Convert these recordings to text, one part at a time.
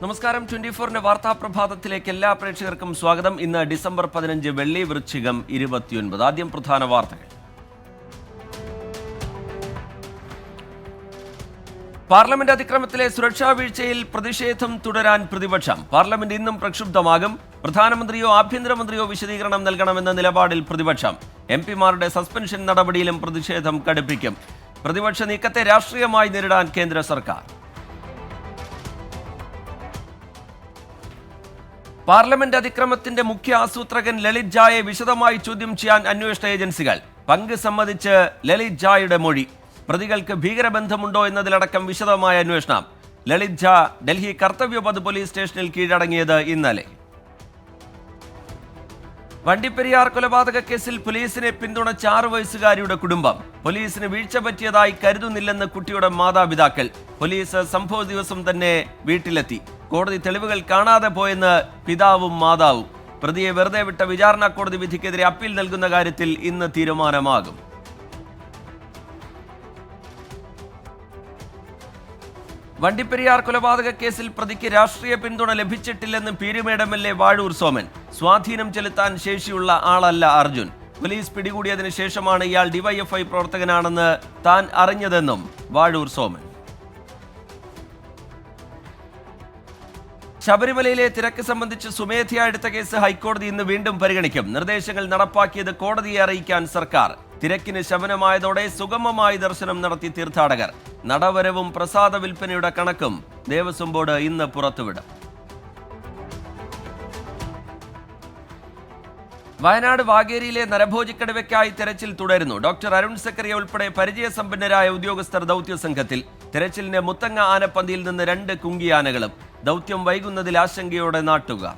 നമസ്കാരം. 24 വാർത്താ പ്രഭാതത്തിലേക്ക് എല്ലാ പ്രേക്ഷകർക്കും സ്വാഗതം. ഇന്ന് ഡിസംബർ 15 വെള്ളി, വൃശ്ചികം 29. ആദ്യം പ്രധാന വാർത്തകൾ. പാർലമെന്റ് അതിക്രമത്തിലെ സുരക്ഷാ വീഴ്ചയിൽ പ്രതിഷേധം തുടരാൻ പ്രതിപക്ഷം. പാർലമെന്റ് ഇന്നും പ്രക്ഷുബ്ധമാകും. പ്രധാനമന്ത്രിയോ ആഭ്യന്തരമന്ത്രിയോ വിശദീകരണം നൽകണമെന്ന നിലപാടിൽ പ്രതിപക്ഷം. എംപിമാരുടെ സസ്പെൻഷൻ നടപടിയിലും പ്രതിഷേധം കടുപ്പിക്കും. പ്രതിപക്ഷ നീക്കത്തെ രാഷ്ട്രീയമായി നേരിടാൻ കേന്ദ്ര സർക്കാർ. പാർലമെന്റ് അതിക്രമത്തിന്റെ മുഖ്യ ആസൂത്രകൻ ലളിത് ജായെ വിശദമായി ചോദ്യം ചെയ്യാൻ അന്വേഷണ ഏജൻസികൾ. പങ്ക് സമ്മതിച്ച് ലളിത് ജായുടെ മൊഴി. പ്രതികൾക്ക് ഭീകരബന്ധമുണ്ടോ എന്നതിലടക്കം വിശദമായ അന്വേഷണം. ലളിത് ജാ ഡൽഹി കർത്തവ്യപഥ് പോലീസ് സ്റ്റേഷനിൽ കീഴടങ്ങിയത് ഇന്നലെ. വണ്ടിപ്പെരിയാർ കൊലപാതക കേസിൽ പോലീസിനെ പിന്തുണച്ച 6 വയസ്സുകാരിയുടെ കുടുംബം. പോലീസിന് വീഴ്ച പറ്റിയതായി കരുതുന്നില്ലെന്ന് കുട്ടിയുടെ മാതാപിതാക്കൾ. പോലീസ് സംഭവ ദിവസം തന്നെ വീട്ടിലെത്തി. കോടതി തെളിവുകൾ കാണാതെ പോയെന്ന് പിതാവും മാതാവും. പ്രതിയെ വെറുതെ വിട്ട വിചാരണ കോടതി വിധിക്കെതിരെ അപ്പീൽ നൽകുന്ന കാര്യത്തിൽ ഇന്ന് തീരുമാനമാകും. വണ്ടിപ്പെരിയാർ കൊലപാതക കേസിൽ പ്രതിക്ക് രാഷ്ട്രീയ പിന്തുണ ലഭിച്ചിട്ടില്ലെന്ന് പീരുമേട് MLA വാഴൂർ സോമൻ. സ്വാധീനം ചെലുത്താൻ ശേഷിയുള്ള ആളല്ല അർജുൻ. പോലീസ് പിടികൂടിയതിനു ശേഷമാണ് ഇയാൾ ഡിവൈഎഫ്ഐ പ്രവർത്തകനാണെന്ന് താൻ അറിഞ്ഞതെന്നും വാഴൂർ സോമൻ. ശബരിമലയിലെ തിരക്ക് സംബന്ധിച്ച് സ്വമേധയാ എടുത്ത കേസ് ഹൈക്കോടതി ഇന്ന് വീണ്ടും പരിഗണിക്കും. നിർദ്ദേശങ്ങൾ നടപ്പാക്കിയത് കോടതിയെ അറിയിക്കാൻ സർക്കാർ. തിരക്കിന് ശമനമായതോടെ സുഗമമായി ദർശനം നടത്തി തീർത്ഥാടകർ. നടവരവും പ്രസാദ വിൽപ്പനയുടെ കണക്കും ദേവസ്വം ബോർഡ് ഇന്ന് പുറത്തുവിടും. വയനാട് വാഗേരിയിലെ നരഭോജിക്കടുവയ്ക്കായി തെരച്ചിൽ തുടരുന്നു. ഡോക്ടർ അരുൺ സക്കറിയ ഉൾപ്പെടെ പരിചയസമ്പന്നരായ ഉദ്യോഗസ്ഥർ ദൗത്യസംഘത്തിൽ. തെരച്ചിലിന് മുത്തങ്ങ ആനപ്പന്തിയിൽ നിന്ന് 2 കുങ്കിയാനകളും. ദൗത്യം വൈകുന്നതിൽ ആശങ്കയോടെ നാട്ടുകാർ.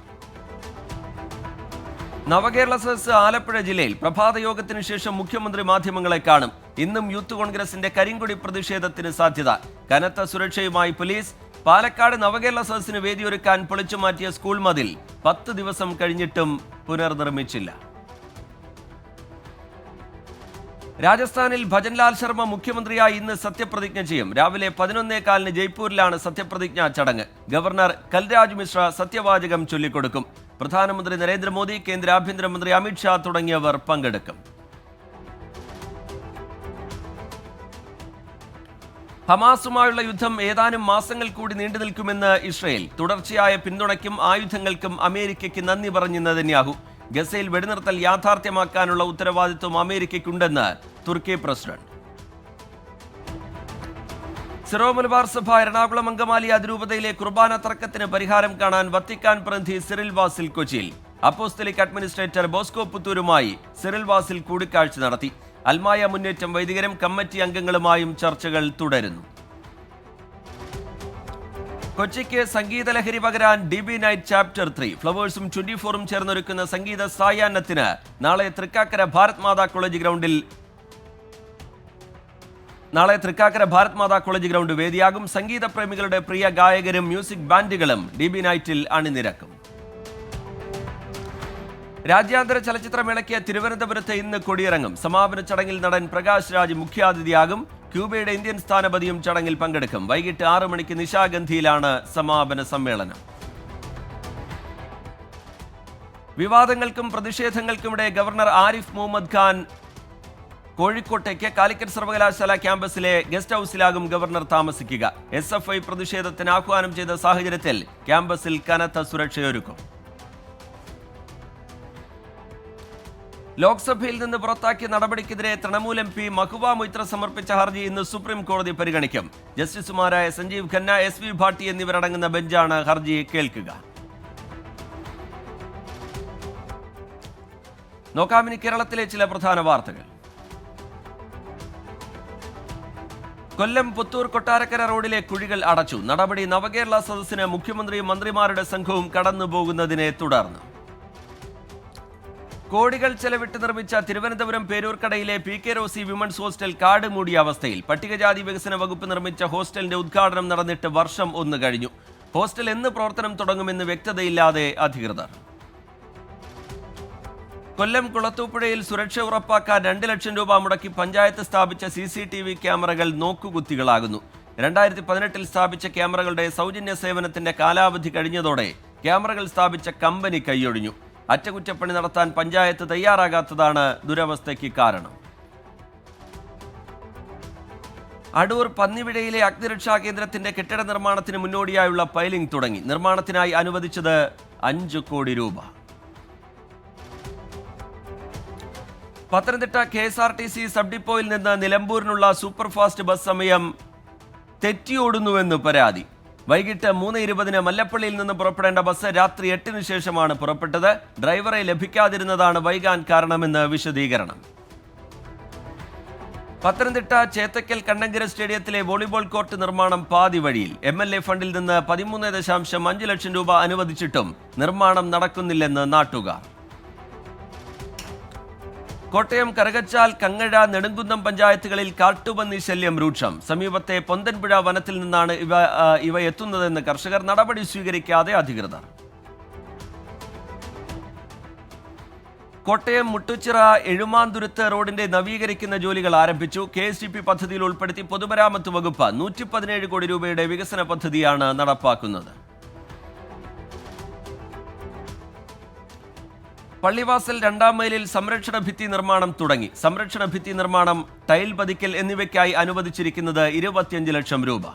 നവകേരള സദസ്സ് ആലപ്പുഴ ജില്ലയിൽ. പ്രഭാത യോഗത്തിന് ശേഷം മുഖ്യമന്ത്രി മാധ്യമങ്ങളെ കാണും. ഇന്നും യൂത്ത് കോൺഗ്രസിന്റെ കരിങ്കൊടി പ്രതിഷേധത്തിന് സാധ്യത. കനത്ത സുരക്ഷയുമായി പോലീസ്. പാലക്കാട് നവകേരള സദസ്സിന് വേദിയൊരുക്കാൻ പൊളിച്ചുമാറ്റിയ സ്കൂൾ മതിൽ 10 ദിവസം കഴിഞ്ഞിട്ടും പുനർനിർമ്മിച്ചില്ല. രാജസ്ഥാനിൽ ഭജൻലാൽ ശർമ്മ മുഖ്യമന്ത്രിയായി ഇന്ന് സത്യപ്രതിജ്ഞ ചെയ്യും. രാവിലെ 11:15 ജയ്പൂരിലാണ് സത്യപ്രതിജ്ഞാ ചടങ്ങ്. ഗവർണർ കൽരാജ് മിശ്ര സത്യവാചകം ചൊല്ലിക്കൊടുക്കും. പ്രധാനമന്ത്രി നരേന്ദ്രമോദി, കേന്ദ്ര ആഭ്യന്തരമന്ത്രി അമിത്ഷാ തുടങ്ങിയവർ പങ്കെടുക്കും. ഹമാസുമായുള്ള യുദ്ധം ഏതാനും മാസങ്ങൾ കൂടി നീണ്ടു നിൽക്കുമെന്ന് ഇസ്രയേൽ. തുടർച്ചയായ പിന്തുണയ്ക്കും ആയുധങ്ങൾക്കും അമേരിക്കയ്ക്ക് നന്ദി പറഞ്ഞ് നെതന്യാഹു. ഗസയിൽ വെടിനിർത്തൽ യാഥാർത്ഥ്യമാക്കാനുള്ള ഉത്തരവാദിത്വം അമേരിക്കയ്ക്കുണ്ടെന്ന് തുർക്കി പ്രസിഡന്റ്. സിറോ മലബാർ സഭ എറണാകുളം അങ്കമാലി അതിരൂപതയിലെ കുർബാന തർക്കത്തിന് പരിഹാരം കാണാൻ വത്തിക്കാൻ പ്രതിനിധി സിറിൽ വാസിൽ കൊച്ചിയിൽ. അപ്പോസ്തലിക് അഡ്മിനിസ്ട്രേറ്റർ ബോസ്കോ പുത്തൂരുമായി സിറിൽ വാസിൽ കൂടിക്കാഴ്ച നടത്തി. അൽമായ മുന്നേറ്റം വൈദികരും കമ്മിറ്റി അംഗങ്ങളുമായും ചർച്ചകൾ തുടരുന്നു. കൊച്ചിക്ക് സംഗീത ലഹരി പകരാൻ DB നൈറ്റ് ചാപ്റ്റർ 3. ഫ്ലവേഴ്സും 24ഉം ചേർന്നൊരുക്കുന്ന സംഗീത സായാഹ്നത്തിന് നാളെ തൃക്കാക്കര ഭാരത് മാതാ കോളേജ് ഗ്രൗണ്ട് വേദിയാകും. സംഗീത പ്രേമികളുടെ പ്രിയ ഗായകരും മ്യൂസിക് ബാൻഡുകളും DB നൈറ്റിൽ അണിനിരക്കും. രാജ്യാന്തര ചലച്ചിത്രമേളയ്ക്ക് തിരുവനന്തപുരത്ത് ഇന്ന് കൊടിയിറങ്ങും. സമാപന ചടങ്ങിൽ നടൻ പ്രകാശ് രാജ് മുഖ്യാതിഥിയാകും. ക്യൂബയുടെ ഇന്ത്യൻ സ്ഥാനപതിയും ചടങ്ങിൽ പങ്കെടുക്കും. വൈകിട്ട് 6 മണിക്ക് നിശാഗന്ധിയിലാണ് സമാപന സമ്മേളനം. വിവാദങ്ങൾക്കും പ്രതിഷേധങ്ങൾക്കുമിടെ ഗവർണർ ആരിഫ് മുഹമ്മദ് ഖാൻ കോഴിക്കോട്ടേക്ക്. കാലിക്കറ്റ് സർവകലാശാല ക്യാമ്പസിലെ ഗസ്റ്റ് ഹൌസിലാകും ഗവർണർ താമസിക്കുക. SFI പ്രതിഷേധത്തിന് ആഹ്വാനം ചെയ്ത സാഹചര്യത്തിൽ ക്യാമ്പസിൽ കനത്ത സുരക്ഷയൊരുക്കും. ലോക്സഭയിൽ നിന്ന് പുറത്താക്കിയ നടപടിക്കെതിരെ തൃണമൂൽ MP മഹുവ മൊയ്ത്ര സമർപ്പിച്ച ഹർജി ഇന്ന് സുപ്രീം കോടതി പരിഗണിക്കും. ജസ്റ്റിസുമാരായ സഞ്ജീവ് ഖന്ന, SV ഭാട്ടി എന്നിവരടങ്ങുന്ന ബെഞ്ചാണ് ഹർജി കേൾക്കുക. നോക്കാമിനി കേരളത്തിലെ ചില പ്രധാന വാർത്തകൾ. കൊല്ലം പുത്തൂർ കൊട്ടാരക്കര റോഡിലെ കുഴികൾ അടച്ചു. നടപടി നവകേരള സദസ്സിന് മുഖ്യമന്ത്രിയും മന്ത്രിമാരുടെ സംഘവും കടന്നുപോകുന്നതിനെ തുടർന്ന്. കോടികൾ ചെലവിട്ട് നിർമ്മിച്ച തിരുവനന്തപുരം പേരൂർക്കടയിലെ PK റോസി വിമൻസ് ഹോസ്റ്റൽ കാട് മൂടിയ അവസ്ഥയിൽ. പട്ടികജാതി വികസന വകുപ്പ് നിർമ്മിച്ച ഹോസ്റ്റലിന്റെ ഉദ്ഘാടനം നടന്നിട്ട് വർഷം 1 കഴിഞ്ഞു. ഹോസ്റ്റൽ എന്ന് പ്രവർത്തനം തുടങ്ങുമെന്ന് വ്യക്തതയില്ലാതെ അധികൃതർ. കൊല്ലം കുളത്തൂപ്പുഴയിൽ സുരക്ഷ ഉറപ്പാക്കാൻ 2 ലക്ഷം രൂപ മുടക്കി പഞ്ചായത്ത് സ്ഥാപിച്ച CCTV ക്യാമറകൾ നോക്കുകുത്തികളാകുന്നു. 2018 സ്ഥാപിച്ച ക്യാമറകളുടെ സൗജന്യ സേവനത്തിന്റെ കാലാവധി കഴിഞ്ഞതോടെ ക്യാമറകൾ സ്ഥാപിച്ച കമ്പനി കൈയൊഴിഞ്ഞു. അറ്റകുറ്റപ്പണി നടത്താൻ പഞ്ചായത്ത് തയ്യാറാകാത്തതാണ് ദുരവസ്ഥയ്ക്ക് കാരണം. അടൂർ പന്നിവിടയിലെ അഗ്നിരക്ഷാ കേന്ദ്രത്തിന്റെ കെട്ടിട നിർമ്മാണത്തിന് മുന്നോടിയായുള്ള പൈലിംഗ് തുടങ്ങി. നിർമ്മാണത്തിനായി അനുവദിച്ചത് 5 കോടി രൂപ. പത്തനംതിട്ട KSRTC സബ് ഡിപ്പോയിൽ നിന്ന് നിലമ്പൂരിനുള്ള സൂപ്പർഫാസ്റ്റ് ബസ് സമയം തെറ്റിയോടുന്നുവെന്ന് പരാതി. വൈകിട്ട് 3:20 മല്ലപ്പള്ളിയിൽ നിന്ന് പുറപ്പെടേണ്ട ബസ് രാത്രി 8 ശേഷമാണ് പുറപ്പെട്ടത്. ഡ്രൈവറെ ലഭിക്കാതിരുന്നതാണ് വൈകാൻ കാരണമെന്ന് വിശദീകരണം. പത്തനംതിട്ട ചേത്തക്കൽ കണ്ണങ്കര സ്റ്റേഡിയത്തിലെ വോളിബോൾ കോർട്ട് നിർമ്മാണം പാതി വഴിയിൽ. MLA ഫണ്ടിൽ നിന്ന് 13.5 ലക്ഷം രൂപ അനുവദിച്ചിട്ടും നിർമ്മാണം നടക്കുന്നില്ലെന്ന് നാട്ടുകാർ. കോട്ടയം കരകച്ചാൽ, കങ്ങഴ, നെടുങ്കുന്നം പഞ്ചായത്തുകളിൽ കാട്ടുപന്നി ശല്യം രൂക്ഷം. സമീപത്തെ പൊന്തൻപുഴ വനത്തിൽ നിന്നാണ് ഇവ എത്തുന്നതെന്ന് കർഷകർ. നടപടി സ്വീകരിക്കാതെ അധികൃതർ. കോട്ടയം മുട്ടുച്ചിറ എഴുമാന്തുരുത്ത് റോഡിന്റെ നവീകരിക്കുന്ന ജോലികൾ ആരംഭിച്ചു. KSTP പദ്ധതിയിൽ ഉൾപ്പെടുത്തി പൊതുമരാമത്ത് വകുപ്പ് 117 കോടി രൂപയുടെ വികസന പദ്ധതിയാണ് നടപ്പാക്കുന്നത്. പള്ളിവാസൽ 2ാം മൈലിൽ സംരക്ഷണ ഭിത്തി നിർമ്മാണം തുടങ്ങി. സംരക്ഷണ ഭിത്തി നിർമ്മാണം, ടൈൽ പതിക്കൽ എന്നിവയ്ക്കായി അനുവദിച്ചിരിക്കുന്നത് 25 ലക്ഷം രൂപ.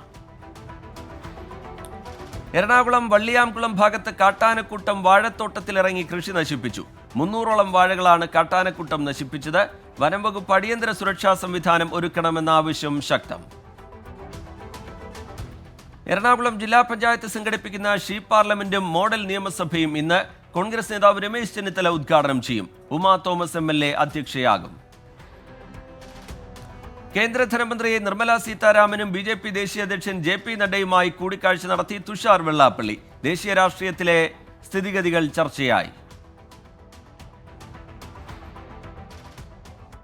എറണാകുളം വള്ളിയാംകുളം ഭാഗത്ത് കാട്ടാനക്കൂട്ടം വാഴത്തോട്ടത്തിലിറങ്ങി കൃഷി നശിപ്പിച്ചു. 300ഓളം വാഴകളാണ് കാട്ടാനക്കൂട്ടം നശിപ്പിച്ചത്. വനം വകുപ്പ് അടിയന്തര സുരക്ഷാ സംവിധാനം ഒരുക്കണമെന്ന ആവശ്യം ശക്തം. എറണാകുളം ജില്ലാ പഞ്ചായത്ത് സംഘടിപ്പിക്കുന്ന ഷീപ്പ് പാർലമെന്റും മോഡൽ നിയമസഭയും ഇന്ന്. കോൺഗ്രസ് നേതാവ് രമേശ് ചെന്നിത്തല ഉദ്ഘാടനം ചെയ്യും. Uma Thomas MLA അധ്യക്ഷയാകും. കേന്ദ്ര ധനമന്ത്രി നിർമ്മല സീതാരാമനും BJP ദേശീയ അധ്യക്ഷൻ JP നഡ്ഡയുമായി കൂടിക്കാഴ്ച നടത്തി തുഷാർ വെള്ളാപ്പള്ളി. ദേശീയ രാഷ്ട്രീയത്തിലെ സ്ഥിതിഗതികൾ ചർച്ചയായി.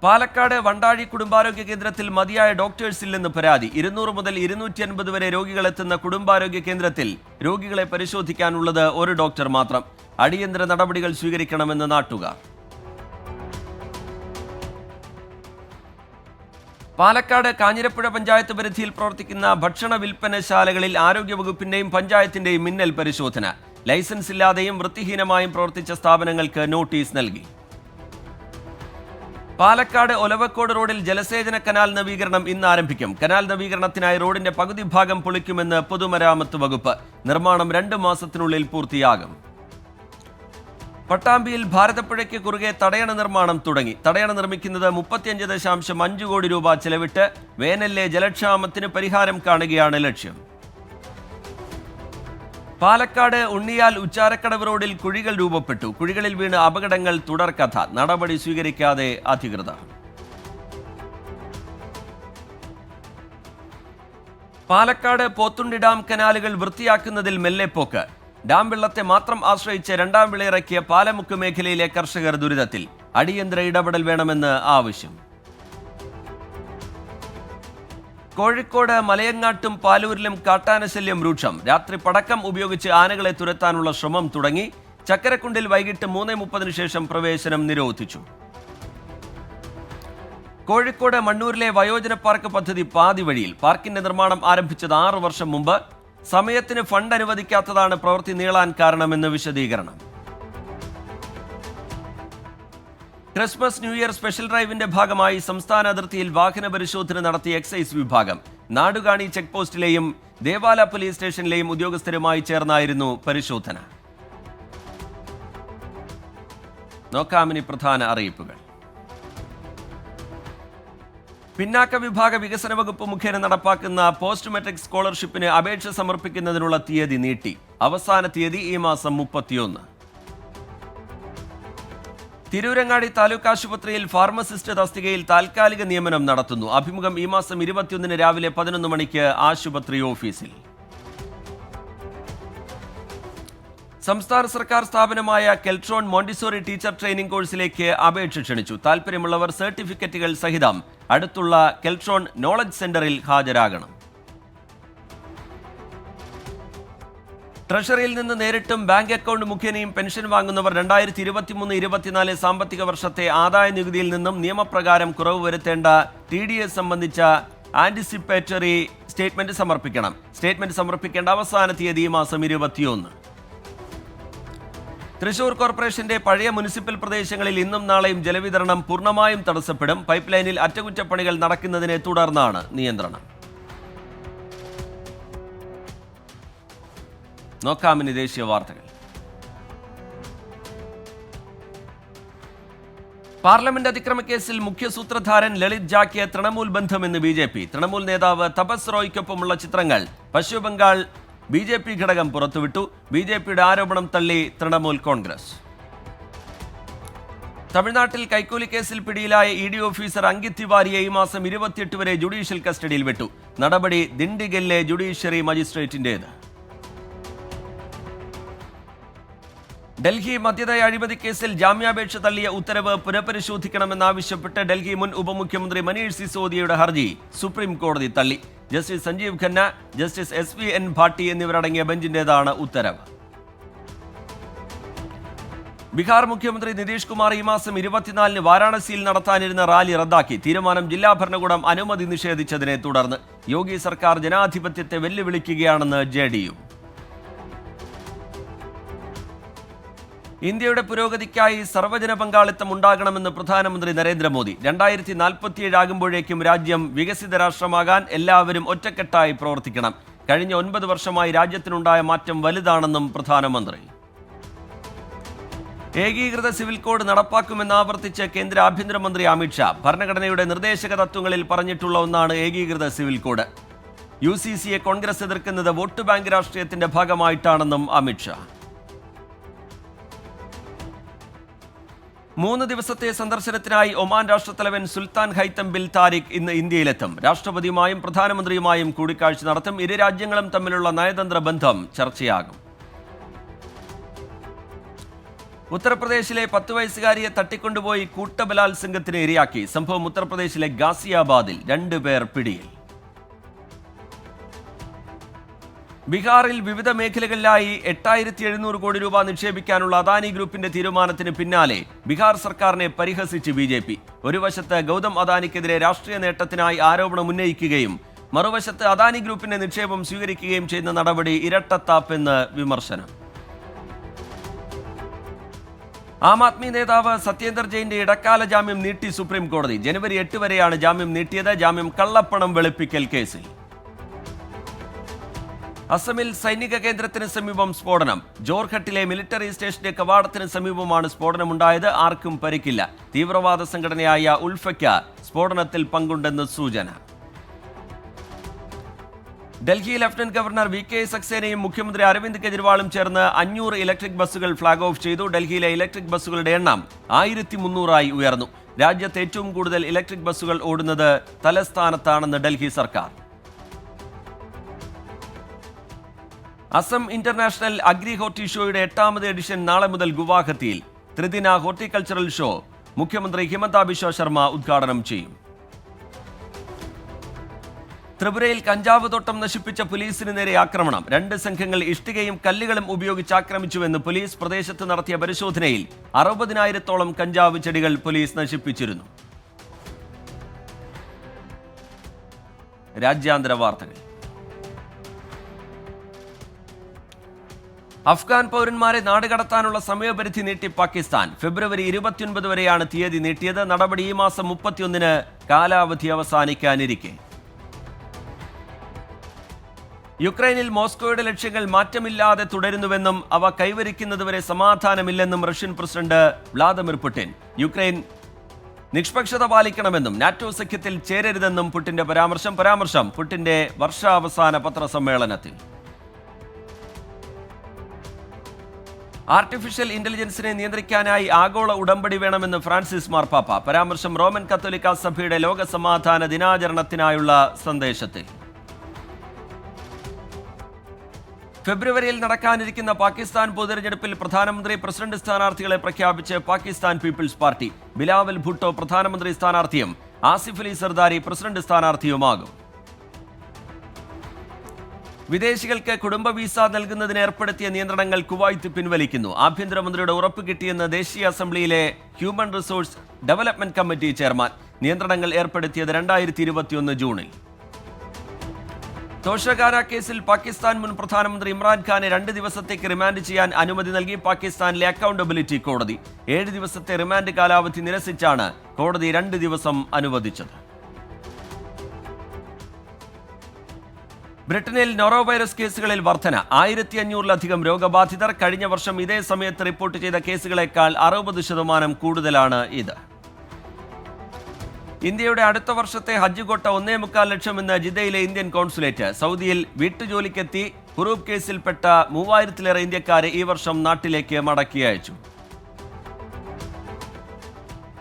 പാലക്കാട് വണ്ടാഴി കുടുംബാരോഗ്യ കേന്ദ്രത്തിൽ മതിയായ ഡോക്ടേഴ്സ് ഇല്ലെന്ന് പരാതി. 200 മുതൽ 250 വരെ രോഗികൾ എത്തുന്ന കുടുംബാരോഗ്യ കേന്ദ്രത്തിൽ രോഗികളെ പരിശോധിക്കാനുള്ളത് 1 ഡോക്ടർ മാത്രം. അടിയന്തര നടപടികൾ സ്വീകരിക്കണമെന്ന് നാട്ടുകാർ. പാലക്കാട് കാഞ്ഞിരപ്പുഴ പഞ്ചായത്ത് പരിധിയിൽ പ്രവർത്തിക്കുന്ന ഭക്ഷണ വിൽപ്പനശാലകളിൽ ആരോഗ്യവകുപ്പിന്റെയും പഞ്ചായത്തിന്റെയും മിന്നൽ പരിശോധന. ലൈസൻസ് ഇല്ലാതെയും വൃത്തിഹീനമായും പ്രവർത്തിച്ച സ്ഥാപനങ്ങൾക്ക് നോട്ടീസ് നൽകി. പാലക്കാട് ഒലവക്കോട് റോഡിൽ ജലസേചന കനാൽ നവീകരണം ഇന്ന് ആരംഭിക്കും. കനാൽ നവീകരണത്തിനായി റോഡിന്റെ പകുതി ഭാഗം പൊളിക്കുമെന്ന് പൊതുമരാമത്ത് വകുപ്പ്. നിർമ്മാണം 2 മാസത്തിനുള്ളിൽ പൂർത്തിയാകും. പട്ടാമ്പിയിൽ ഭാരതപ്പുഴയ്ക്ക് കുറുകെ തടയണ നിർമ്മാണം തുടങ്ങി. തടയണ നിർമ്മിക്കുന്നത് 35.5 കോടി രൂപ ചെലവിട്ട്. വേനലിലെ ജലക്ഷാമത്തിന് പരിഹാരം കാണുകയാണ് ലക്ഷ്യം. പാലക്കാട് ഉണ്ണിയാൽ ഉച്ചാരക്കടവ് റോഡിൽ കുഴികൾ രൂപപ്പെട്ടു. കുഴികളിൽ വീണ് അപകടങ്ങൾ തുടർക്കഥ. നടപടി സ്വീകരിക്കാതെ അധികൃതർ. പാലക്കാട് പോത്തുണ്ടി ഡാം കനാലുകൾ വൃത്തിയാക്കുന്നതിൽ മെല്ലെപ്പോക്ക്. ഡാം വെള്ളത്തെ മാത്രം ആശ്രയിച്ച് 2ാം വിളയിറക്കിയ പാലമുക്ക് മേഖലയിലെ കർഷകർ ദുരിതത്തിൽ. അടിയന്തര ഇടപെടൽ വേണമെന്ന് ആവശ്യം. കോഴിക്കോട് മലയങ്ങാട്ടും പാലൂരിലും കാട്ടാനശല്യം രൂക്ഷം. രാത്രി പടക്കം ഉപയോഗിച്ച് ആനകളെ തുരത്താനുള്ള ശ്രമം തുടങ്ങി. ചക്കരക്കുണ്ടിൽ വൈകിട്ട് 3:30 ശേഷം പ്രവേശനം നിരോധിച്ചു. കോഴിക്കോട് മണ്ണൂരിലെ വയോജന പാർക്ക് പദ്ധതി പാതി വഴിയിൽ. പാർക്കിന്റെ നിർമ്മാണം ആരംഭിച്ചത് 6 വർഷം മുമ്പ്. സമയത്തിന് ഫണ്ട് അനുവദിക്കാത്തതാണ് പ്രവൃത്തി നീളാൻ കാരണമെന്ന് വിശദീകരണം. ക്രിസ്മസ് ന്യൂ ഇയർ സ്പെഷ്യൽ ഡ്രൈവിന്റെ ഭാഗമായി സംസ്ഥാന അതിർത്തിയിൽ വാഹന പരിശോധന നടത്തിയ എക്സൈസ് വിഭാഗം. നാടുകാണി ചെക്ക് പോസ്റ്റിലെയും ദേവാല പോലീസ് സ്റ്റേഷനിലെയും ഉദ്യോഗസ്ഥരുമായി ചേർന്നായിരുന്നു പരിശോധന. നോക്കാമിനി പ്രധാന അറിയിപ്പുകൾ. പിന്നാക്ക വിഭാഗ വികസന വകുപ്പ് മുഖേന നടപ്പാക്കുന്ന പോസ്റ്റ് മെട്രിക് സ്കോളർഷിപ്പിന് അപേക്ഷ സമർപ്പിക്കുന്നതിനുള്ള തീയതി നീട്ടി. അവസാന തീയതി ഈ മാസം 31. തിരൂരങ്ങാടി താലൂക്ക് ആശുപത്രിയിൽ ഫാർമസിസ്റ്റ് തസ്തികയിൽ താൽക്കാലിക നിയമനം നടത്തുന്നു. അഭിമുഖം ഈ മാസം 21 രാവിലെ 11 മണിക്ക് ആശുപത്രി ഓഫീസിൽ. സംസ്ഥാന സർക്കാർ സ്ഥാപനമായ കെൽട്രോൺ മോണ്ടിസോറി ടീച്ചർ ട്രെയിനിംഗ് കോഴ്സിലേക്ക് അപേക്ഷ ക്ഷണിച്ചു. താൽപ്പര്യമുള്ളവർ സർട്ടിഫിക്കറ്റുകൾ സഹിതം അടുത്തുള്ള കെൽട്രോൺ നോളജ് സെന്ററിൽ ഹാജരാകണം. ട്രഷറിയിൽ നിന്ന് നേരിട്ടും ബാങ്ക് അക്കൗണ്ട് മുഖേനയും പെൻഷൻ വാങ്ങുന്നവർ 2023-24 സാമ്പത്തിക വർഷത്തെ ആദായ നികുതിയിൽ നിന്നും നിയമപ്രകാരം കുറവ് വരുത്തേണ്ട TDS സംബന്ധിച്ച ആന്റിസിപ്പേറ്ററി സ്റ്റേറ്റ്മെന്റ് സമർപ്പിക്കണം. സ്റ്റേറ്റ്മെന്റ് സമർപ്പിക്കേണ്ട അവസാന തീയതി ഈ മാസം 21. തൃശൂർ കോർപ്പറേഷന്റെ പഴയ മുനിസിപ്പൽ പ്രദേശങ്ങളിൽ ഇന്നും നാളെയും ജലവിതരണം പൂർണ്ണമായും തടസ്സപ്പെടും. പൈപ്പ് ലൈനിൽ അറ്റകുറ്റപ്പണികൾ നടക്കുന്നതിനെ തുടർന്നാണ് നിയന്ത്രണം. നോക്കാമിനി ദേശീയ വാർത്തകൾ. പാർലമെന്റ് അതിക്രമക്കേസിൽ മുഖ്യ സൂത്രധാരൻ ലളിത് ജാക്ക് തൃണമൂൽ ബന്ധമെന്ന് BJP. തൃണമൂൽ നേതാവ് തപസ് റോയ്ക്കൊപ്പമുള്ള ചിത്രങ്ങൾ പശ്ചിമബംഗാൾ BJP ഘടകം പുറത്തുവിട്ടു. BJPയുടെ ആരോപണം തള്ളി തൃണമൂൽ കോൺഗ്രസ്. തമിഴ്നാട്ടിൽ കൈക്കൂലി കേസിൽ പിടിയിലായ ED ഓഫീസർ അങ്കിത് തിവാരിയെ ഈ മാസം 28 വരെ ജുഡീഷ്യൽ കസ്റ്റഡിയിൽ വിട്ടു. നടപടി ദിണ്ടിഗലിലെ ജുഡീഷ്യറി മജിസ്ട്രേറ്റിന്റേത്. ഡൽഹി മദ്യനയ അഴിമതി കേസിൽ ജാമ്യാപേക്ഷ തള്ളിയ ഉത്തരവ് പുനഃപരിശോധിക്കണമെന്നാവശ്യപ്പെട്ട് ഡൽഹി മുൻ ഉപമുഖ്യമന്ത്രി മനീഷ് സിസോദിയയുടെ ഹർജി സുപ്രീം കോടതി തള്ളി. Justice Sanjiv Khanna, justice SVN Bhatti എന്നിവരടങ്ങിയ ബെഞ്ചിന്റേതാണ് ഉത്തരവ്. ബീഹാർ മുഖ്യമന്ത്രി നിതീഷ് കുമാർ ഈ മാസം 24 വാരാണസിയിൽ നടത്താനിരുന്ന റാലി റദ്ദാക്കി. തീരുമാനം ജില്ലാ ഭരണകൂടം അനുമതി നിഷേധിച്ചതിനെ തുടർന്ന്. യോഗി സർക്കാർ ജനാധിപത്യത്തെ വെല്ലുവിളിക്കുകയാണെന്ന് JDU. ഇന്ത്യയുടെ പുരോഗതിക്കായി സർവ്വജന പങ്കാളിത്തം ഉണ്ടാകണമെന്ന് പ്രധാനമന്ത്രി നരേന്ദ്രമോദി. 2047 ആകുമ്പോഴേക്കും രാജ്യം വികസിത രാഷ്ട്രമാകാൻ എല്ലാവരും ഒറ്റക്കെട്ടായി പ്രവർത്തിക്കണം. കഴിഞ്ഞ 9 വർഷമായി രാജ്യത്തിനുണ്ടായ മാറ്റം വലുതാണെന്നും പ്രധാനമന്ത്രി. ഏകീകൃത സിവിൽ കോഡ് നടപ്പാക്കുമെന്ന് ആവർത്തിച്ച് കേന്ദ്ര ആഭ്യന്തരമന്ത്രി അമിത്ഷാ. ഭരണഘടനയുടെ നിർദ്ദേശക തത്വങ്ങളിൽ പറഞ്ഞിട്ടുള്ള ഒന്നാണ് ഏകീകൃത സിവിൽ കോഡ്. UCCയെ കോൺഗ്രസ് എതിർക്കുന്നത് വോട്ട് ബാങ്ക് രാഷ്ട്രീയത്തിന്റെ ഭാഗമായിട്ടാണെന്നും അമിത്ഷാ. 3 ദിവസത്തെ സന്ദർശനത്തിനായി ഒമാൻ രാഷ്ട്രത്തലവൻ സുൽത്താൻ ഹൈത്തം ബിൻ താരിഖ് ഇന്ന് ഇന്ത്യയിലെത്തും. രാഷ്ട്രപതിയുമായും പ്രധാനമന്ത്രിയുമായും കൂടിക്കാഴ്ച നടത്തും. ഇരു രാജ്യങ്ങളും തമ്മിലുള്ള നയതന്ത്ര ബന്ധം ചർച്ചയാകും. ഉത്തർപ്രദേശിലെ 10 വയസ്സുകാരിയെ തട്ടിക്കൊണ്ടുപോയി കൂട്ടബലാത്സംഗത്തിന് ഇരയാക്കി. സംഭവം ഉത്തർപ്രദേശിലെ ഗാസിയാബാദിൽ. 2 പേർ പിടിയിൽ. ബീഹാറിൽ വിവിധ മേഖലകളിലായി 8700 കോടി രൂപ നിക്ഷേപിക്കാനുള്ള അദാനി ഗ്രൂപ്പിന്റെ തീരുമാനത്തിന് പിന്നാലെ ബീഹാർ സർക്കാരിനെ പരിഹസിച്ച് BJP. ഒരു വശത്ത് ഗൗതം അദാനിക്കെതിരെ രാഷ്ട്രീയ നേട്ടത്തിനായി ആരോപണം ഉന്നയിക്കുകയും മറുവശത്ത് അദാനി ഗ്രൂപ്പിന്റെ നിക്ഷേപം സ്വീകരിക്കുകയും ചെയ്യുന്ന നടപടി ഇരട്ടത്താപ്പെന്ന് വിമർശനം. ആം ആദ്മി നേതാവ് സത്യേന്ദർ ജെയിന്റെ ഇടക്കാല ജാമ്യം നീട്ടി സുപ്രീം കോടതി. ജനുവരി 8 വരെയാണ് ജാമ്യം നീട്ടിയത്. ജാമ്യം കള്ളപ്പണം വെളുപ്പിക്കൽ കേസിൽ. അസമിൽ സൈനിക കേന്ദ്രത്തിന് സമീപം സ്ഫോടനം. ജോർഹട്ടിലെ മിലിറ്ററി സ്റ്റേഷന്റെ കവാടത്തിന് സമീപമാണ് സ്ഫോടനമുണ്ടായത്. ആർക്കും പരിക്കില്ല. തീവ്രവാദ സംഘടനയായ ഉൾഫയ്ക്ക് സ്ഫോടനത്തിൽ പങ്കുണ്ടെന്ന് സൂചന. ഡൽഹി ലഫ്റ്റനന്റ് ഗവർണർ VK സക്സേനയും മുഖ്യമന്ത്രി അരവിന്ദ് കെജ്രിവാളും ചേർന്ന് 500 ഇലക്ട്രിക് ബസ്സുകൾ ഫ്ളാഗ് ഓഫ് ചെയ്തു. ഡൽഹിയിലെ ഇലക്ട്രിക് ബസ്സുകളുടെ എണ്ണം 1300 ഉയർന്നു. രാജ്യത്ത് ഏറ്റവും കൂടുതൽ ഇലക്ട്രിക് ബസ്സുകൾ ഓടുന്നത് തലസ്ഥാനത്താണെന്ന് ഡൽഹി സർക്കാർ. അസം ഇന്റർനാഷണൽ അഗ്രി ഹോർട്ടി ഷോയുടെ 8ാമത് എഡിഷൻ നാളെ മുതൽ ഗുവാഹത്തിയിൽ. ത്രിദിന ഹോർട്ടിക്കൾച്ചറൽ ഷോ മുഖ്യമന്ത്രി ഹിമന്ത ബിശ്വ ശർമ്മ ഉദ്ഘാടനം ചെയ്യും. ത്രിപുരയിൽ കഞ്ചാവ് തോട്ടം നശിപ്പിച്ച പോലീസിന് നേരെ ആക്രമണം. 2 സംഘങ്ങൾ ഇഷ്ടികയും കല്ലുകളും ഉപയോഗിച്ച് ആക്രമിച്ചുവെന്ന് പോലീസ്. പ്രദേശത്ത് നടത്തിയ പരിശോധനയിൽ 60,000-ഓളം കഞ്ചാവ് ചെടികൾ പോലീസ് നശിപ്പിച്ചിരുന്നു. രാജ്യാന്തര വാർത്തകൾ. അഫ്ഗാൻ പൗരന്മാരെ നാടുകടത്താനുള്ള സമയപരിധി നീട്ടി പാകിസ്ഥാൻ. ഫെബ്രുവരി 29 വരെയാണ് തീയതി നീട്ടിയത്. നടപടി ഈ മാസം 31-ന് കാലാവധി അവസാനിക്കാനിരിക്കെ. യുക്രൈനിൽ മോസ്കോയുടെ ലക്ഷ്യങ്ങൾ മാറ്റമില്ലാതെ തുടരുന്നുവെന്നും അവ കൈവരിക്കുന്നതുവരെ സമാധാനമില്ലെന്നും Russian president Vladimir Putin. Ukraine നിഷ്പക്ഷത പാലിക്കണമെന്നും നാറ്റോ സഖ്യത്തിൽ ചേരരുതെന്നും പുടിന്റെ പരാമർശം പുടിന്റെ വർഷാവസാന പത്രസമ്മേളനത്തിൽ. ആർട്ടിഫിഷ്യൽ ഇന്റലിജൻസിനെ നിയന്ത്രിക്കാനായി ആഗോള ഉടമ്പടി വേണമെന്ന് ഫ്രാൻസിസ് മാർപ്പാപ്പ. പരാമർശം റോമൻ കത്തോലിക്ക സഭയുടെ ലോക സമാധാന ദിനാചരണത്തിനായുള്ള സന്ദേശത്തിൽ. ഫെബ്രുവരിയിൽ നടക്കാനിരിക്കുന്ന പാകിസ്ഥാൻ പൊതുതെരഞ്ഞെടുപ്പിൽ പ്രധാനമന്ത്രി പ്രസിഡന്റ് സ്ഥാനാർത്ഥികളെ പ്രഖ്യാപിച്ച് പാകിസ്ഥാൻ പീപ്പിൾസ് പാർട്ടി. ബിലാവൽ ഭുട്ടോ പ്രധാനമന്ത്രി സ്ഥാനാർത്ഥിയും ആസിഫ് അലി സർദാരി പ്രസിഡന്റ് സ്ഥാനാർത്ഥിയുമാകും. വിദേശികൾക്ക് കുടുംബ വിസ നൽകുന്നതിന് ഏർപ്പെടുത്തിയ നിയന്ത്രണങ്ങൾ കുവൈത്ത് പിൻവലിക്കുന്നു. ആഭ്യന്തരമന്ത്രിയുടെ ഉറപ്പ് കിട്ടിയെന്ന് ദേശീയ അസംബ്ലിയിലെ human resource development committee chairman. നിയന്ത്രണങ്ങൾ ഏർപ്പെടുത്തിയത് 2021 ജൂണിൽ. തോഷഖാന കേസിൽ പാകിസ്ഥാൻ മുൻ പ്രധാനമന്ത്രി ഇമ്രാൻഖാനെ 2 ദിവസത്തേക്ക് റിമാൻഡ് ചെയ്യാൻ അനുമതി നൽകി പാകിസ്ഥാനിലെ അക്കൗണ്ടബിലിറ്റി കോടതി. 7 ദിവസത്തെ റിമാൻഡ് കാലാവധി നിരസിച്ചാണ് കോടതി 2 ദിവസം അനുവദിച്ചത്. ബ്രിട്ടനിൽ നോറോ വൈറസ് കേസുകളിൽ വർധന. 1500-ലധികം രോഗബാധിതർ. കഴിഞ്ഞ വർഷം ഇതേ സമയത്ത് റിപ്പോർട്ട് ചെയ്ത കേസുകളേക്കാൾ 60% കൂടുതലാണ് ഇത്. ഇന്ത്യയുടെ അടുത്ത വർഷത്തെ ഹജ്ജ് കോട്ട 1.25 ലക്ഷമെന്ന് ജിദ്ദയിലെ ഇന്ത്യൻ കോൺസുലേറ്റ്. സൗദിയിൽ വീട്ടുജോലിക്കെത്തി ഹുറൂബ് കേസിൽപ്പെട്ട 3000-ലേറെ ഇന്ത്യക്കാരെ ഈ വർഷം നാട്ടിലേക്ക് മടക്കി അയച്ചു.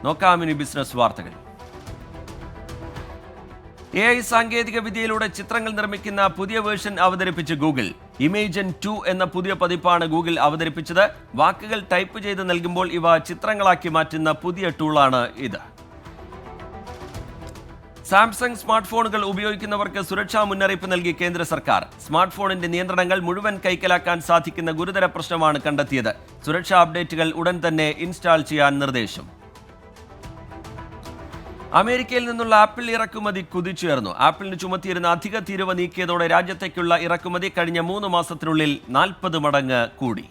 നോക്കാമിനി ബിസിനസ് വാർത്തകൾ. AI സാങ്കേതിക വിദ്യയിലൂടെ ചിത്രങ്ങൾ നിർമ്മിക്കുന്ന പുതിയ വേർഷൻ അവതരിപ്പിച്ച് ഗൂഗിൾ. ഇമേജൻ 2 എന്ന പുതിയ പതിപ്പാണ് ഗൂഗിൾ അവതരിപ്പിച്ചത്. വാക്കുകൾ ടൈപ്പ് ചെയ്ത് നൽകുമ്പോൾ ഇവ ചിത്രങ്ങളാക്കി മാറ്റുന്ന പുതിയ ടൂളാണ് ഇത്. സാംസങ് സ്മാർട്ട് ഫോണുകൾ ഉപയോഗിക്കുന്നവർക്ക് സുരക്ഷാ മുന്നറിയിപ്പ് നൽകി കേന്ദ്ര സർക്കാർ. സ്മാർട്ട് ഫോണിന്റെ നിയന്ത്രണങ്ങൾ മുഴുവൻ കൈക്കലാക്കാൻ സാധിക്കുന്ന ഗുരുതര പ്രശ്നമാണ് കണ്ടെത്തിയത്. സുരക്ഷാ അപ്ഡേറ്റുകൾ ഉടൻ തന്നെ ഇൻസ്റ്റാൾ ചെയ്യാൻ നിർദ്ദേശം. അമേരിക്കയിൽ നിന്നുള്ള ആപ്പിൾ ഇറക്കുമതി കുതിച്ചുയർന്നു. ആപ്പിളിന് ചുമത്തിയിരുന്ന അധിക തീരുവ നീക്കിയതോടെ രാജ്യത്തേക്കുള്ള ഇറക്കുമതി കഴിഞ്ഞ 3 മാസത്തിനുള്ളിൽ 40 മടങ്ങ് കൂടി.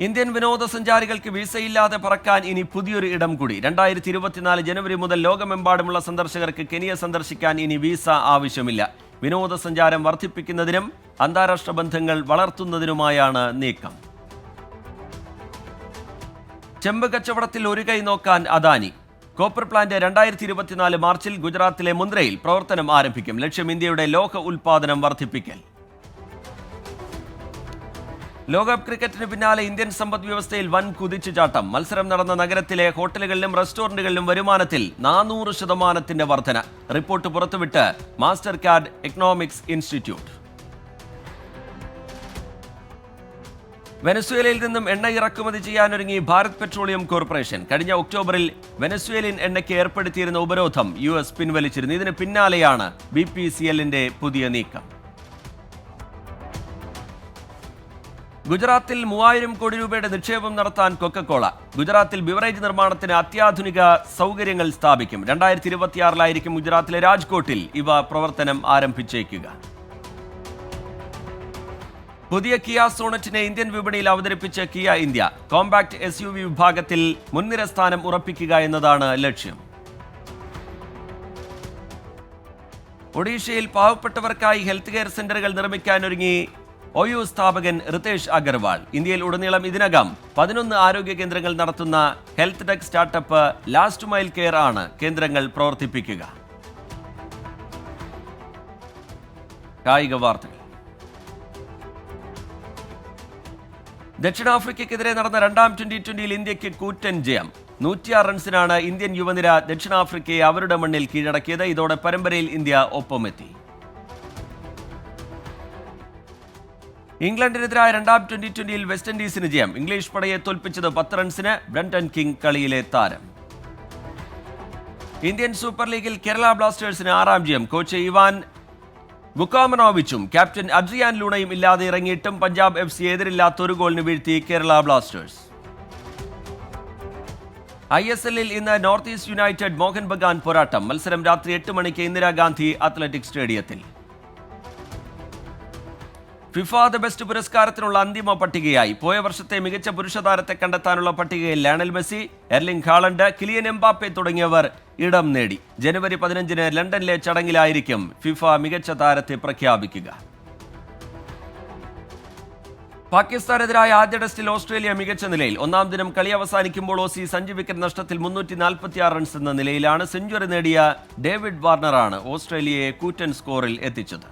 ഇന്ത്യൻ വിനോദസഞ്ചാരികൾക്ക് വിസയില്ലാതെ പറക്കാൻ ഇനി പുതിയൊരു ഇടം കൂടി. 2024 ജനുവരി മുതൽ ലോകമെമ്പാടുമുള്ള സന്ദർശകർക്ക് കെനിയ സന്ദർശിക്കാൻ ഇനി വിസ ആവശ്യമില്ല. വിനോദസഞ്ചാരം വർദ്ധിപ്പിക്കുന്നതിനും അന്താരാഷ്ട്ര ബന്ധങ്ങൾ വളർത്തുന്നതിനുമായാണ് നീക്കം. ചെമ്പ് കച്ചവടത്തിൽ ഒരു കൈ നോക്കാൻ അദാനി. കോപ്പർ പ്ലാന്റ് 2024 മാർച്ചിൽ ഗുജറാത്തിലെ മുന്ദ്രയിൽ പ്രവർത്തനം ആരംഭിക്കും. ലക്ഷ്യം ഇന്ത്യയുടെ ലോഹ ഉൽപാദനം വർദ്ധിപ്പിക്കൽ. ലോകകപ്പ് ക്രിക്കറ്റിന് പിന്നാലെ ഇന്ത്യൻ സമ്പദ് വ്യവസ്ഥയിൽ വൻ കുതിച്ചുചാട്ടം. മത്സരം നടന്ന നഗരത്തിലെ ഹോട്ടലുകളിലും റെസ്റ്റോറന്റുകളിലും വരുമാനത്തിൽ 400% വർധന. റിപ്പോർട്ട് പുറത്തുവിട്ട് മാസ്റ്റർ കാർഡ് എക്കണോമിക്സ് ഇൻസ്റ്റിറ്റ്യൂട്ട്. വെനസ്വേലയിൽ നിന്നും എണ്ണ ഇറക്കുമതി ചെയ്യാനൊരുങ്ങി ഭാരത് പെട്രോളിയം കോർപ്പറേഷൻ. കഴിഞ്ഞ ഒക്ടോബറിൽ വെനസ്വേലിയൻ എണ്ണയ്ക്ക് ഏർപ്പെടുത്തിയിരുന്ന ഉപരോധം US പിൻവലിച്ചിരുന്നു. ഇതിന് പിന്നാലെയാണ് BPCLന്റെ പുതിയ നീക്കം. ഗുജറാത്തിൽ 3000 കോടി രൂപയുടെ നിക്ഷേപം നടത്താൻ കൊക്കക്കോള. ഗുജറാത്തിൽ ബിവറേജ് നിർമ്മാണത്തിന് അത്യാധുനിക സൗകര്യങ്ങൾ സ്ഥാപിക്കും. 2026-ലായിരിക്കും ഗുജറാത്തിലെ രാജ്കോട്ടിൽ ഇവ പ്രവർത്തനം ആരംഭിച്ചേക്കുക. പുതിയ കിയ സോണറ്റിനെ ഇന്ത്യൻ വിപണിയിൽ അവതരിപ്പിച്ച കിയ ഇന്ത്യ. കോമ്പാക്ട് SUV വിഭാഗത്തിൽ മുൻനിര സ്ഥാനം ഉറപ്പിക്കുക എന്നതാണ് ലക്ഷ്യം. ഒഡീഷയിൽ പാവപ്പെട്ടവർക്കായി ഹെൽത്ത് കെയർ സെന്ററുകൾ നിർമ്മിക്കാനൊരുങ്ങി OU സ്ഥാപകൻ റിതേഷ് അഗർവാൾ. ഇന്ത്യയിൽ ഉടനീളം ഇതിനകം 11 ആരോഗ്യ കേന്ദ്രങ്ങൾ നടത്തുന്ന health tech startup last mile care ആണ് കേന്ദ്രങ്ങൾ പ്രവർത്തിപ്പിക്കുക. കായിക വാർത്തകൾ. ദക്ഷിണാഫ്രിക്കയ്ക്കെതിരെ നടന്ന 2ാം T20-യിൽ ഇന്ത്യക്ക് കൂറ്റൻ ജയം. 106 റൺസിനാണ് ഇന്ത്യൻ യുവനിര ദക്ഷിണാഫ്രിക്കയെ അവരുടെ മണ്ണിൽ കീഴടക്കിയത്. ഇതോടെ പരമ്പരയിൽ ഇന്ത്യ ഒപ്പമെത്തി. ഇംഗ്ലണ്ടിനെതിരായ 2ാം T20-യിൽ വെസ്റ്റ് ഇൻഡീസിന് ജയം. ഇംഗ്ലീഷ് പടയെ തോൽപ്പിച്ചത് 10 റൺസിന്. ബ്രണ്ടൻ കിങ് കളിയിലെ താരം. ഇന്ത്യൻ സൂപ്പർ ലീഗിൽ കേരള ബ്ലാസ്റ്റേഴ്സിന് 6ാം ജയം. കോച്ച് ഇവാൻ വുക്കാമനോവിച്ചും ക്യാപ്റ്റൻ അഡ്രിയാൻ ലൂണയും ഇല്ലാതെ ഇറങ്ങിയിട്ടും പഞ്ചാബ് FC എതിരില്ലാത്ത ഒരു ഗോളിന് വീഴ്ത്തി കേരള ബ്ലാസ്റ്റേഴ്സ്. ISL-ൽ ഇന്ന് north east United Mohan Bagan പോരാട്ടം. മത്സരം രാത്രി 8 മണിക്ക് ഇന്ദിരാഗാന്ധി അത്ലറ്റിക് സ്റ്റേഡിയത്തിൽ. ഫിഫ ദ ബെസ്റ്റ് പുരസ്കാരത്തിനുള്ള അന്തിമ പട്ടികയായി. പോയ വർഷത്തെ മികച്ച പുരുഷ താരത്തെ കണ്ടെത്താനുള്ള പട്ടികയിൽ Lionel Messi, Erling Haaland, Kylian Mbappe തുടങ്ങിയവർ ഇടം നേടി. ജനുവരി 15-ന് ലണ്ടനിലെ ചടങ്ങിലായിരിക്കും ഫിഫ മികച്ച താരത്തെ പ്രഖ്യാപിക്കുക. പാകിസ്ഥാനെതിരായ ആദ്യ ടെസ്റ്റിൽ ഓസ്ട്രേലിയ മികച്ച നിലയിൽ. 1ാം ദിനം കളി അവസാനിക്കുമ്പോൾ ഓസീസ് 5 വിക്കറ്റ് നഷ്ടത്തിൽ 346 റൺസ് എന്ന നിലയിലാണ്. സെഞ്ചുറി നേടിയ ഡേവിഡ് വാർണറാണ് ഓസ്ട്രേലിയയെ കൂറ്റൻ സ്കോറിൽ എത്തിച്ചത്.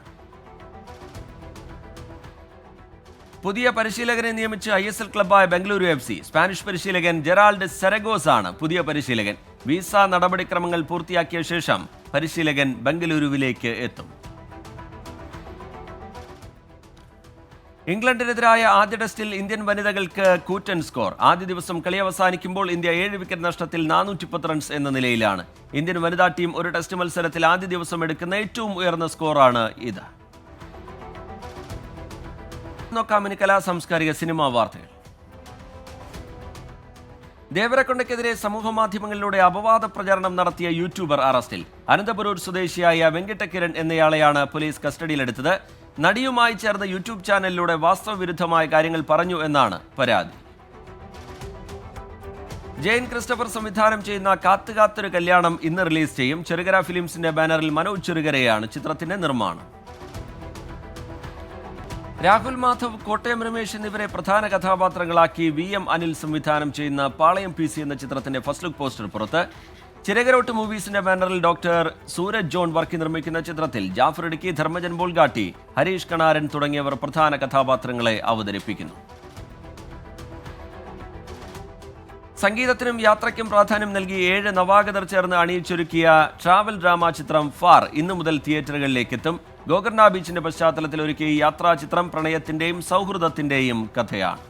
പുതിയ പരിശീലകനെ നിയമിച്ച് ISL ക്ലബ്ബായ ബംഗളൂരു FC. സ്പാനിഷ് പരിശീലകൻ ജെറാൾഡ് സെരഗോസ് ആണ് പുതിയ പരിശീലകൻ. വിസ നടപടിക്രമങ്ങൾ പൂർത്തിയാക്കിയ ശേഷം പരിശീലകൻ ബംഗളൂരുവിലേക്ക് എത്തും. ഇംഗ്ലണ്ടിനെതിരായ ആദ്യ ടെസ്റ്റിൽ ഇന്ത്യൻ വനിതകൾക്ക് കൂറ്റൻ സ്കോർ. ആദ്യ ദിവസം കളി അവസാനിക്കുമ്പോൾ ഇന്ത്യ 7 വിക്കറ്റ് നഷ്ടത്തിൽ 410 റൺസ് എന്ന നിലയിലാണ്. ഇന്ത്യൻ വനിതാ ടീം ഒരു ടെസ്റ്റ് മത്സരത്തിൽ ആദ്യ ദിവസം എടുക്കുന്ന ഏറ്റവും ഉയർന്ന സ്കോറാണ് ഇത്. നോക്കാം ഇനി കലാ സാംസ്കാരിക സിനിമാ വാർത്തകൾ. ദേവരക്കൊണ്ടയ്ക്കെതിരെ സമൂഹമാധ്യമങ്ങളിലൂടെ അപവാദ പ്രചാരണം നടത്തിയ യൂട്യൂബർ അറസ്റ്റിൽ. അനന്തപുരൂർ സ്വദേശിയായ വെങ്കിട്ടകിരൺ എന്നയാളെയാണ് പോലീസ് കസ്റ്റഡിയിലെടുത്തത്. നടിയുമായി ചേർന്ന് യൂട്യൂബ് ചാനലിലൂടെ വാസ്തവവിരുദ്ധമായ കാര്യങ്ങൾ പറഞ്ഞു എന്നാണ് പരാതി. ജെയിൻ ക്രിസ്റ്റഫർ സംവിധാനം ചെയ്യുന്ന കാത്തുകാത്തൊരു കല്യാണം ഇന്ന് റിലീസ് ചെയ്യും. ചെറുകര ഫിലിംസിന്റെ ബാനറിൽ മനോജ് ചെറുകരയാണ് ചിത്രത്തിന്റെ നിർമ്മാണം. രാഹുൽ മാധവ്, കോട്ടയം രമേശ് എന്നിവരെ പ്രധാന കഥാപാത്രങ്ങളാക്കി VM അനിൽ സംവിധാനം ചെയ്യുന്ന പാളയം PC എന്ന ചിത്രത്തിന്റെ ഫസ്റ്റ് ലുക്ക് പോസ്റ്റർ പുറത്ത്. ചിരകരോട്ട് മൂവീസിന്റെ ബാനറിൽ ഡോക്ടർ സൂരജ് ജോൺ വർക്കി നിർമ്മിക്കുന്ന ചിത്രത്തിൽ ജാഫർ ഇടുക്കി, ധർമ്മജൻ ബോൾഗാട്ടി, ഹരീഷ് കണാരൻ തുടങ്ങിയവർ പ്രധാന കഥാപാത്രങ്ങളെ അവതരിപ്പിക്കുന്നു. സംഗീതത്തിനും യാത്രയ്ക്കും പ്രാധാന്യം നൽകി 7 നവാഗതർ ചേർന്ന് അണിയിച്ചൊരുക്കിയ ട്രാവൽ ഡ്രാമ ചിത്രം ഫാർ ഇന്നു മുതൽ തിയേറ്ററുകളിലേക്ക് എത്തും. ഗോകർണ ബീച്ചിന്റെ പശ്ചാത്തലത്തിൽ ഒരുക്കിയ ഈ യാത്രാ ചിത്രം പ്രണയത്തിന്റെയും സൗഹൃദത്തിന്റെയും കഥയാണ്.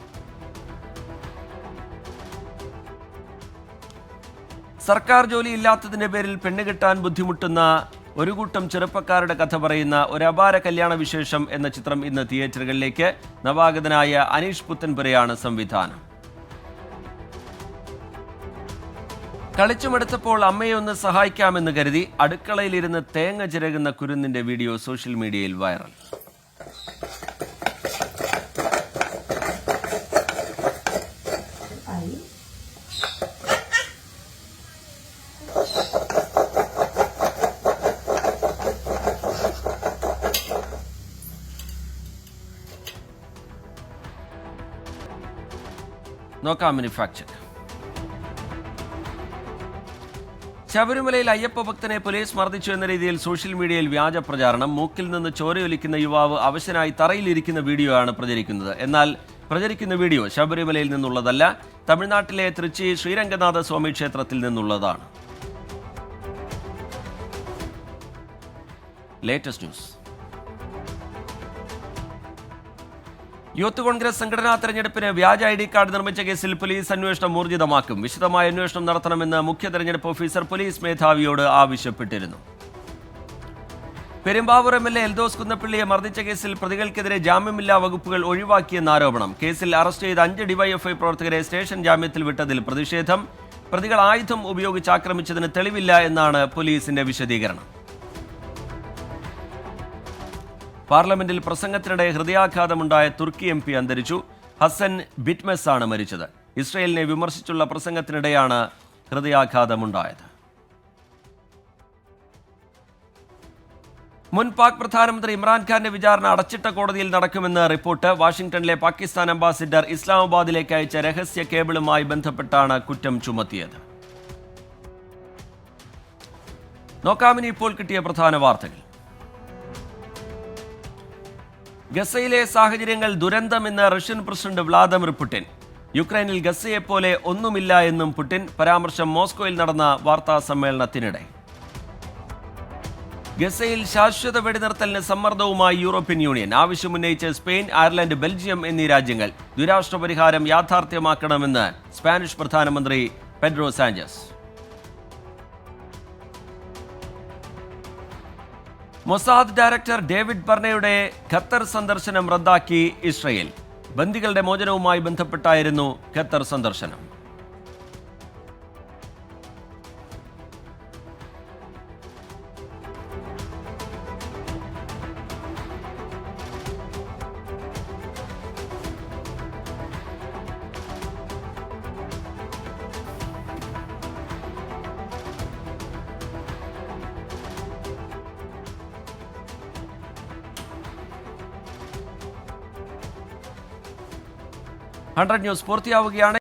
സർക്കാർ ജോലി ഇല്ലാത്തതിന്റെ പേരിൽ പെണ്ണുകിട്ടാൻ ബുദ്ധിമുട്ടുന്ന ഒരു കൂട്ടം ചെറുപ്പക്കാരുടെ കഥ പറയുന്ന ഒരു അപാര കല്യാണ വിശേഷം എന്ന ചിത്രം ഇന്ന് തിയേറ്ററുകളിലേക്ക്. നവാഗതനായ അനീഷ് പുത്തൻപുരയാണ് സംവിധാനം. കളിച്ചുമെടുത്തപ്പോൾ അമ്മയെ ഒന്ന് സഹായിക്കാമെന്ന് കരുതി അടുക്കളയിലിരുന്ന് തേങ്ങ ചിരകുന്ന കുരുന്നിന്റെ വീഡിയോ സോഷ്യൽ മീഡിയയിൽ വൈറൽ. നോക്കാം മാനുഫാക്ചർ. ശബരിമലയിൽ അയ്യപ്പ ഭക്തനെ പോലീസ് മർദ്ദിച്ചു എന്ന രീതിയിൽ സോഷ്യൽ മീഡിയയിൽ വ്യാജ പ്രചാരണം. മൂക്കിൽ നിന്ന് ചോരയൊലിക്കുന്ന യുവാവ് അവശനായി തറയിലിരിക്കുന്ന വീഡിയോ ആണ് പ്രചരിക്കുന്നത്. എന്നാൽ പ്രചരിക്കുന്ന വീഡിയോ ശബരിമലയിൽ നിന്നുള്ളതല്ല, തമിഴ്നാട്ടിലെ തൃച്ചി ശ്രീരംഗനാഥ സ്വാമി ക്ഷേത്രത്തിൽ നിന്നുള്ളതാണ്. Latest news. യൂത്ത് കോൺഗ്രസ് സംഘടനാ തെരഞ്ഞെടുപ്പിന് വ്യാജ ID കാർഡ് നിർമ്മിച്ച കേസിൽ പോലീസ് അന്വേഷണം ഊർജിതമാക്കും. വിശദമായ അന്വേഷണം നടത്തണമെന്ന് മുഖ്യ തെരഞ്ഞെടുപ്പ് ഓഫീസർ പോലീസ് മേധാവിയോട് ആവശ്യപ്പെട്ടിരുന്നു. പെരുമ്പാവൂർ MLA എൽദോസ് കുന്നപ്പള്ളിയെ മർദ്ദിച്ച കേസിൽ പ്രതികൾക്കെതിരെ ജാമ്യമില്ലാ വകുപ്പുകൾ ഒഴിവാക്കിയെന്ന് ആരോപണം. കേസിൽ അറസ്റ്റ് ചെയ്ത 5 DYFI പ്രവർത്തകരെ സ്റ്റേഷൻ ജാമ്യത്തിൽ വിട്ടതിൽ പ്രതിഷേധം. പ്രതികൾ ആയുധം ഉപയോഗിച്ച് ആക്രമിച്ചതിന് തെളിവില്ല എന്നാണ് പോലീസിന്റെ വിശദീകരണം. പാർലമെന്റിൽ പ്രസംഗത്തിനിടെ ഹൃദയാഘാതമുണ്ടായ തുർക്കി MP അന്തരിച്ചു. ഹസൻ ബിറ്റ്മെസ് ആണ് മരിച്ചത്. ഇസ്രയേലിനെ വിമർശിച്ചുള്ള പ്രസംഗത്തിനിടെയാണ് ഹൃദയാഘാതമുണ്ടായത്. മുൻ പാക് പ്രധാനമന്ത്രി ഇമ്രാൻഖാന്റെ വിചാരണ അടച്ചിട്ട കോടതിയിൽ നടക്കുമെന്ന് റിപ്പോർട്ട്. വാഷിംഗ്ടണിലെ പാകിസ്ഥാൻ അംബാസിഡർ ഇസ്ലാമാബാദിലേക്ക് അയച്ച രഹസ്യ കേബിളുമായി ബന്ധപ്പെട്ടാണ് കുറ്റം ചുമത്തിയത്. നോക്കാമിനി ഇപ്പോൾ കിട്ടിയ പ്രധാന വാർത്തകൾ. ഗസയിലെ സാഹചര്യങ്ങൾ ദുരന്തമെന്ന് റഷ്യൻ പ്രസിഡന്റ് വ്ളാദിമിർ പുടിൻ. യുക്രൈനിൽ ഗസയെപ്പോലെ ഒന്നുമില്ല എന്നും പുടിൻ. പരാമർശം മോസ്കോയിൽ നടന്ന വാർത്താ സമ്മേളനത്തിനിടെ. ഗസയിൽ ശാശ്വത വെടിനിർത്തലിന് സമ്മർദ്ദവുമായി യൂറോപ്യൻ യൂണിയൻ. ആവശ്യമുന്നയിച്ച് സ്പെയിൻ, അയർലൻഡ്, ബെൽജിയം എന്നീ രാജ്യങ്ങൾ. ദ്വിരാഷ്ട്ര പരിഹാരം യാഥാർത്ഥ്യമാക്കണമെന്ന് സ്പാനിഷ് പ്രധാനമന്ത്രി Pedro Sanchez. Mossad director David ബർണയുടെ ഖത്തർ സന്ദർശനം റദ്ദാക്കി ഇസ്രയേൽ. ബന്ദികളുടെ മോചനവുമായി ബന്ധപ്പെട്ടായിരുന്നു ഖത്തർ സന്ദർശനം. ന്യൂസ് പൂർത്തിയാവുകയാണ്.